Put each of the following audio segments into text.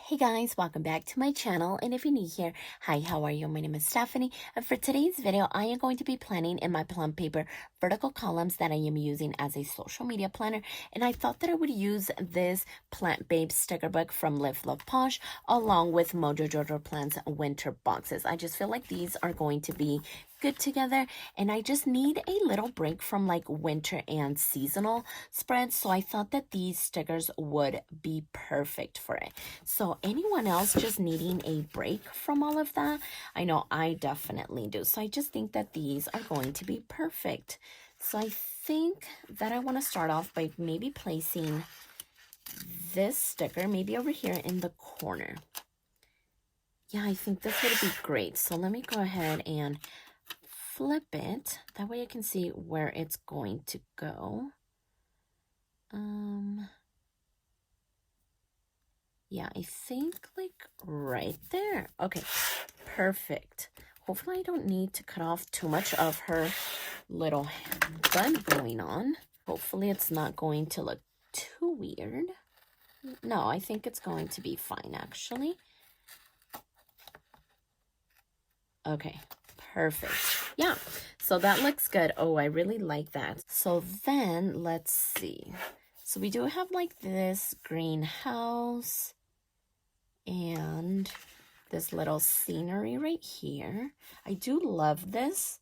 Hey guys, welcome back to my channel, and if you're new here, hi, how are you? My name is Stephany, and for today's video, I am going to be planning in my Plum Paper vertical columns that I am using as a social media planner, and I thought that I would use this Plant Babe sticker book from Live Love Posh along with Mojo Jojo Plants winter boxes. I just feel like these are going to be good together, and I just need a little break from like winter and seasonal spreads, so I thought that these stickers would be perfect for it. So anyone else just needing a break from all of that? I know I definitely do. So I just think that these are going to be perfect. So I think that I want to start off by maybe placing this sticker maybe over here in the corner. Yeah, I think this would be great. So let me go ahead and flip it. That way I can see where it's going to go. Yeah, I think like right there. Okay, perfect. Hopefully I don't need to cut off too much of her little bun going on. Hopefully it's not going to look too weird. No, I think it's going to be fine actually. Okay, perfect. Yeah, so that looks good. Oh, I really like that. So then let's see. So we do have like this greenhouse and this little scenery right here. I do love this.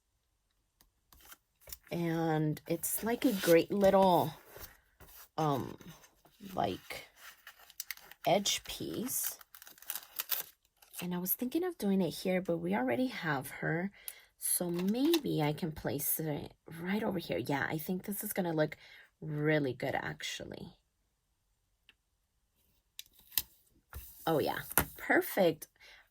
And it's like a great little like edge piece. And I was thinking of doing it here, but we already have her. So maybe I can place it right over here. Yeah, I think this is gonna look really good actually. Oh yeah, perfect.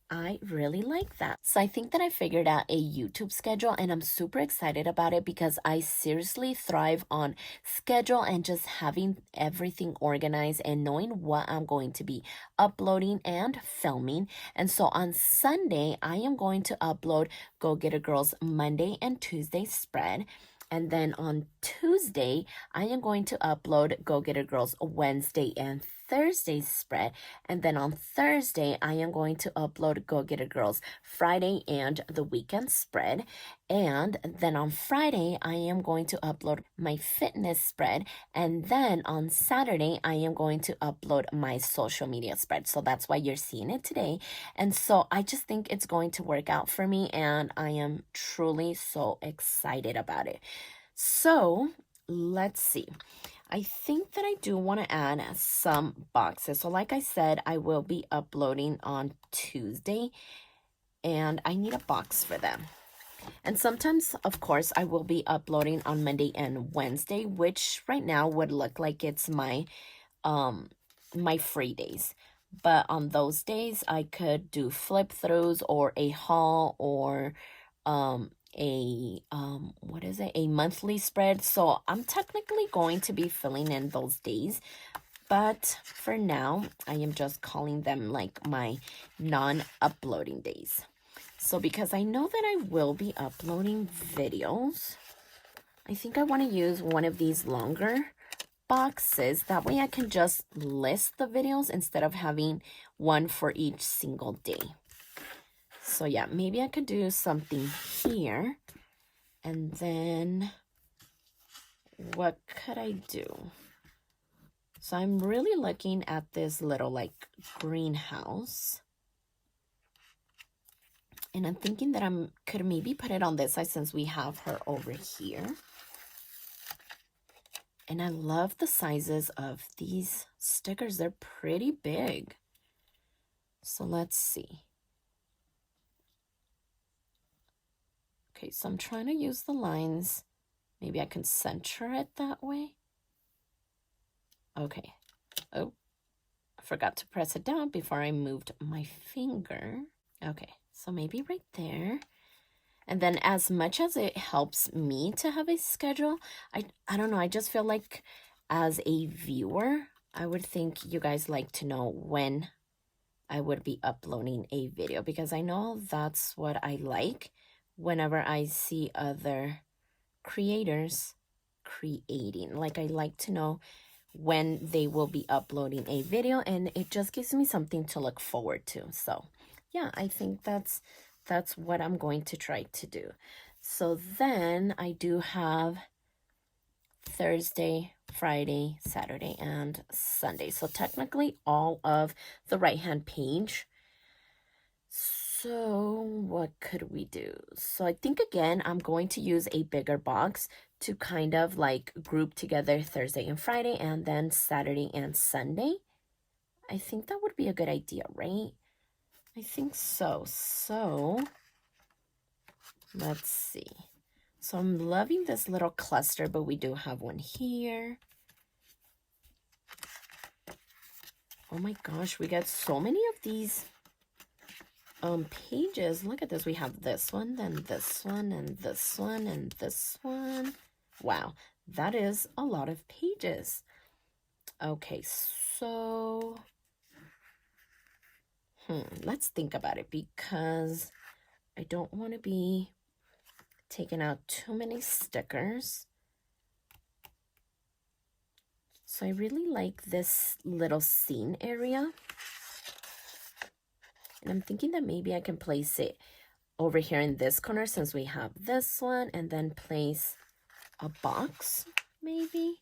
I really like that. So I think that I figured out a YouTube schedule, and I'm super excited about it because I seriously thrive on schedule and just having everything organized and knowing what I'm going to be uploading and filming. And so on Sunday, I am going to upload Go Get a Girls Monday and Tuesday spread. And then on Tuesday, I am going to upload Go Get a Girls Wednesday and Thursday spread. And then on Thursday, I am going to upload Go Get a Girls Friday and the weekend spread. And then on Friday, I am going to upload my fitness spread. And then on Saturday, I am going to upload my social media spread. So that's why you're seeing it today. And so I just think it's going to work out for me, and I am truly so excited about it. So let's see. I think that I do want to add some boxes. So like I said, I will be uploading on Tuesday, and I need a box for them. And sometimes, of course, I will be uploading on Monday and Wednesday, which right now would look like it's my my free days. But on those days, I could do flip throughs or a haul or a monthly spread. So I'm technically going to be filling in those days, but for now I am just calling them like my non-uploading days. So because I know that I will be uploading videos, I think I want to use one of these longer boxes. That way I can just list the videos instead of having one for each single day. So yeah, maybe I could do something here. And then what could I do? So I'm really looking at this little like greenhouse. And I'm thinking that I could maybe put it on this side since we have her over here. And I love the sizes of these stickers. They're pretty big. So let's see. Okay, so I'm trying to use the lines. Maybe I can center it that way. Okay. Oh, I forgot to press it down before I moved my finger. Okay, so maybe right there. And then as much as it helps me to have a schedule, I don't know, I just feel like as a viewer, I would think you guys like to know when I would be uploading a video, because I know that's what I like whenever I see other creators creating. Like I like to know when they will be uploading a video, and it just gives me something to look forward to. So yeah, I think that's what I'm going to try to do. So then I do have Thursday, Friday, Saturday, and Sunday. So technically all of the right-hand page. So what could we do? So I think again, I'm going to use a bigger box to kind of like group together Thursday and Friday, and then Saturday and Sunday. I think that would be a good idea, right? I think so. So let's see. So I'm loving this little cluster, but we do have one here. Oh my gosh, we got so many of these pages. Look at this. We have this one, then this one, and this one, and this one. Wow, that is a lot of pages. Okay, so let's think about it, because I don't want to be taking out too many stickers. So I really like this little scene area. And I'm thinking that maybe I can place it over here in this corner, since we have this one, and then place a box, maybe.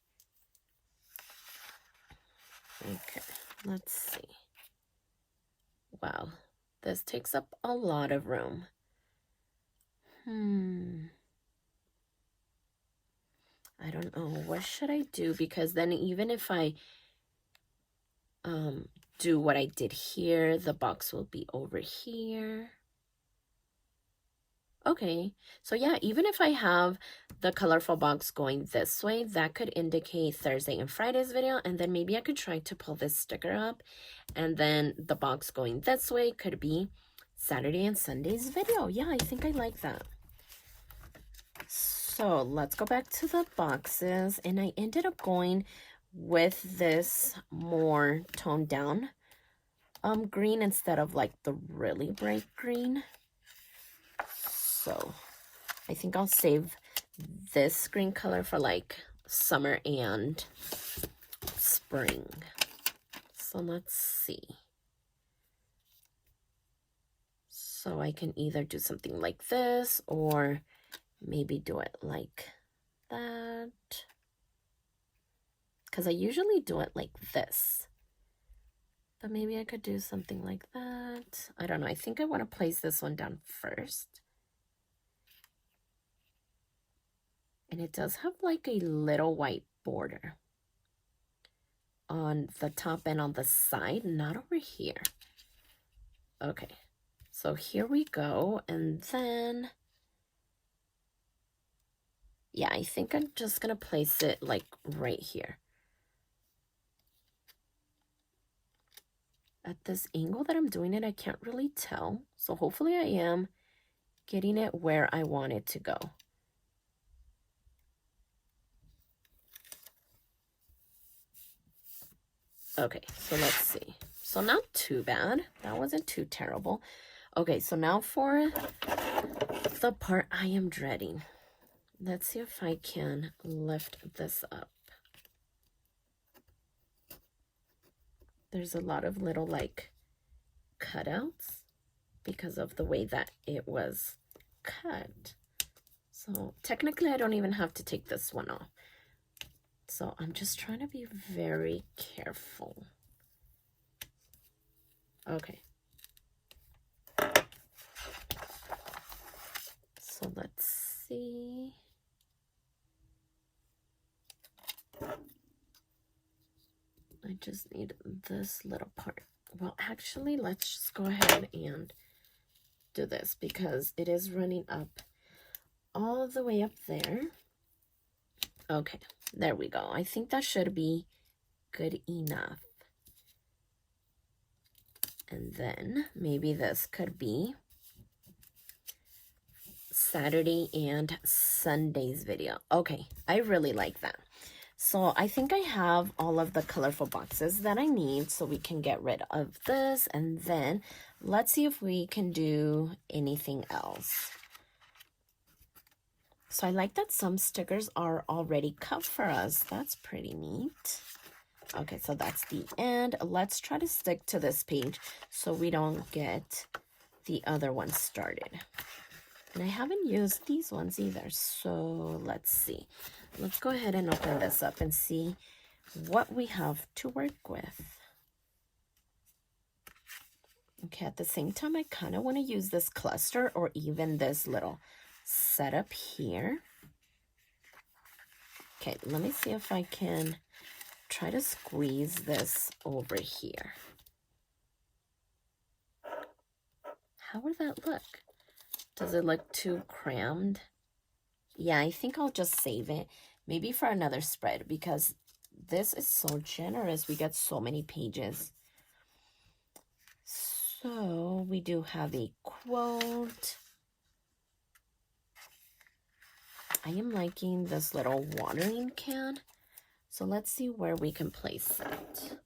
Okay, let's see. Wow, this takes up a lot of room. I don't know. What should I do? Because then even if I do what I did here, the box will be over here. Okay, so yeah, even if I have the colorful box going this way, that could indicate Thursday and Friday's video, and then maybe I could try to pull this sticker up, and then the box going this way could be Saturday and Sunday's video. Yeah, I think I like that. So let's go back to the boxes, and I ended up going with this more toned down green instead of like the really bright green. So I think I'll save this green color for like summer and spring. So let's see. So I can either do something like this, or maybe do it like that, because I usually do it like this. But maybe I could do something like that. I don't know. I think I want to place this one down first. And it does have like a little white border on the top and on the side, not over here. Okay, so here we go. And then, yeah, I think I'm just going to place it like right here. At this angle that I'm doing it, I can't really tell. So hopefully I am getting it where I want it to go. Okay, so let's see. So not too bad. That wasn't too terrible. Okay, so now for the part I am dreading. Let's see if I can lift this up. There's a lot of little like cutouts because of the way that it was cut. So technically I don't even have to take this one off. So I'm just trying to be very careful. Okay. So let's see. I just need this little part. Well, actually, let's just go ahead and do this, because it is running up all the way up there. Okay, there we go. I think that should be good enough. And then maybe this could be Saturday and Sunday's video. Okay, I really like that. So I think I have all of the colorful boxes that I need, so we can get rid of this. And then let's see if we can do anything else. So I like that some stickers are already cut for us. That's pretty neat. Okay, so that's the end. Let's try to stick to this page so we don't get the other one started. And I haven't used these ones either, so let's see. Let's go ahead and open this up and see what we have to work with. Okay, at the same time, I kind of want to use this cluster or even this little setup here. Okay, let me see if I can try to squeeze this over here. How would that look? Does it look too crammed? Yeah, I think I'll just save it. Maybe for another spread because this is so generous. We get so many pages. So we do have a quote. I am liking this little watering can. So let's see where we can place it.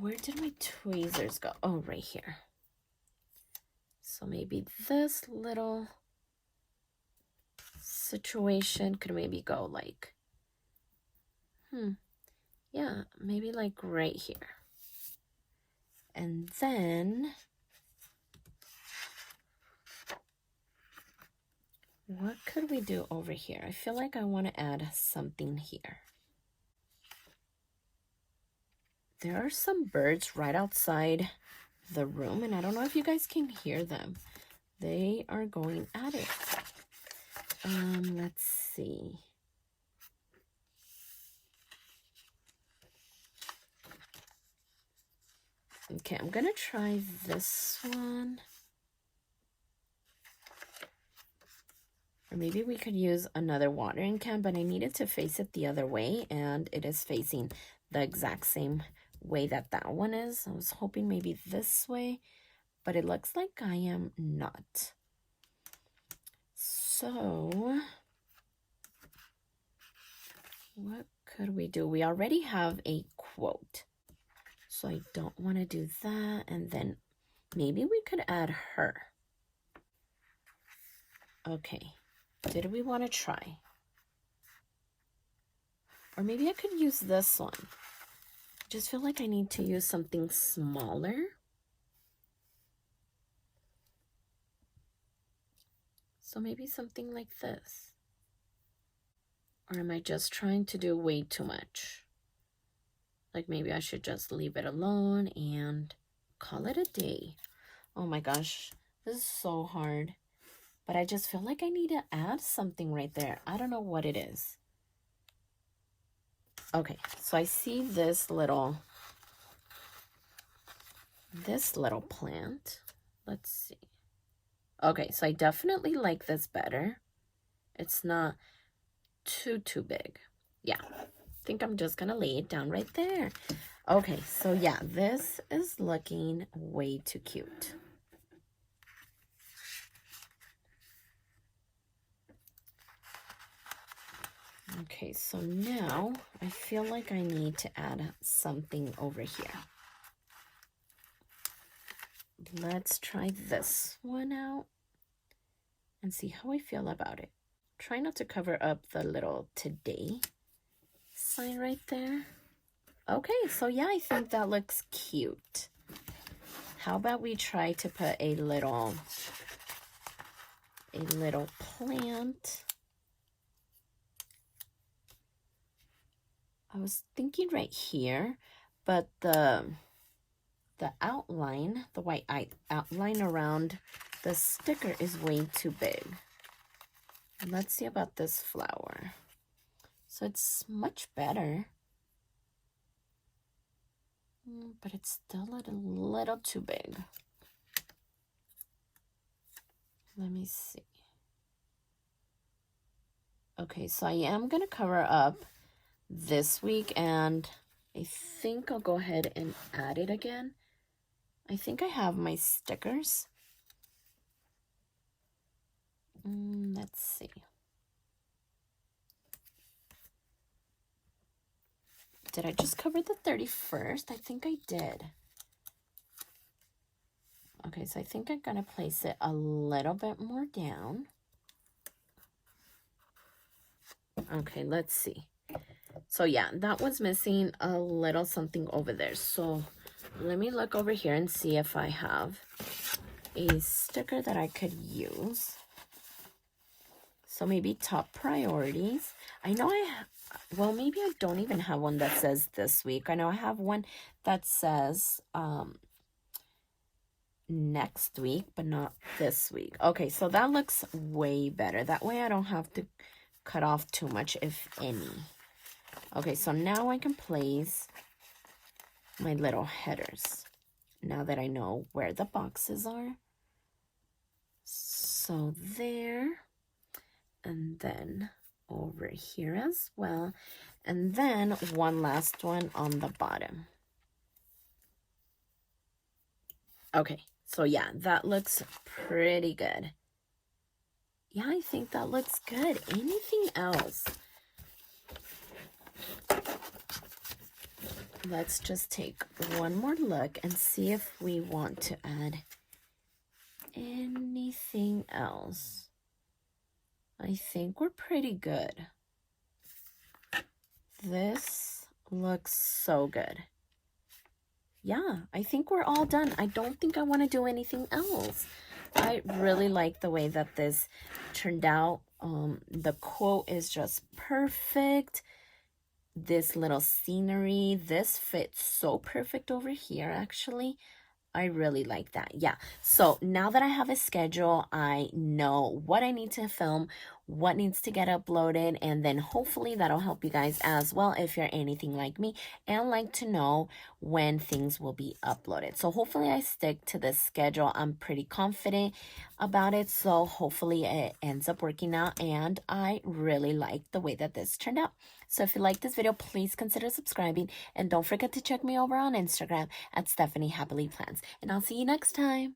Where did my tweezers go? Oh, right here. So maybe this little situation could maybe go like, yeah, maybe like right here. And then, what could we do over here? I feel like I want to add something here. There are some birds right outside the room, and I don't know if you guys can hear them. They are going at it. Let's see. Okay, I'm gonna try this one. Or maybe we could use another watering can, but I needed to face it the other way, and it is facing the exact same way that that one is. I was hoping maybe this way, but it looks like I am not. So, what could we do? We already have a quote, so I don't want to do that. And then maybe we could add her. Okay, did we want to try? Or maybe I could use this one. I just feel like I need to use something smaller. So maybe something like this. Or am I just trying to do way too much? Like maybe I should just leave it alone and call it a day. Oh my gosh, this is so hard. But I just feel like I need to add something right there. I don't know what it is. Okay, so I see this little plant. Let's see. Okay, so I definitely like this better. It's not too big. Yeah, I think I'm just gonna lay it down right there. Okay, so yeah, this is looking way too cute. Okay, so now I feel like I need to add something over here. Let's try this one out and see how I feel about it. Try not to cover up the little today sign right there. Okay, so yeah, I think that looks cute. How about we try to put a little plant. I was thinking right here, but the outline, the white outline around the sticker is way too big. Let's see about this flower. So it's much better, but it's still a little too big. Let me see. Okay, so I am gonna cover up this week, and I think I'll go ahead and add it again. I think I have my stickers. Let's see. Did I just cover the 31st? I think I did. Okay, so I think I'm gonna place it a little bit more down. Okay, let's see. So yeah, that was missing a little something over there. So let me look over here and see if I have a sticker that I could use. So maybe top priorities. I know well, maybe I don't even have one that says this week. I know I have one that says next week, but not this week. Okay, so that looks way better. That way I don't have to cut off too much, if any. Okay, so now I can place my little headers. Now that I know where the boxes are. So there. And then over here as well. And then one last one on the bottom. Okay, so yeah, that looks pretty good. Yeah, I think that looks good. Anything else? Let's just take one more look and see if we want to add anything else. I think we're pretty good. This looks so good. Yeah, I think we're all done. I don't think I want to do anything else. I really like the way that this turned out. The quote is just perfect. This little scenery, this fits so perfect over here, actually. I really like that. Yeah. So now that I have a schedule, I know what I need to film, what needs to get uploaded, and then hopefully that'll help you guys as well if you're anything like me and like to know when things will be uploaded. So hopefully I stick to this schedule. I'm pretty confident about it. So hopefully it ends up working out, and I really like the way that this turned out. So if you like this video, please consider subscribing, and don't forget to check me over on Instagram at Stephany Happily Plans. And I'll see you next time.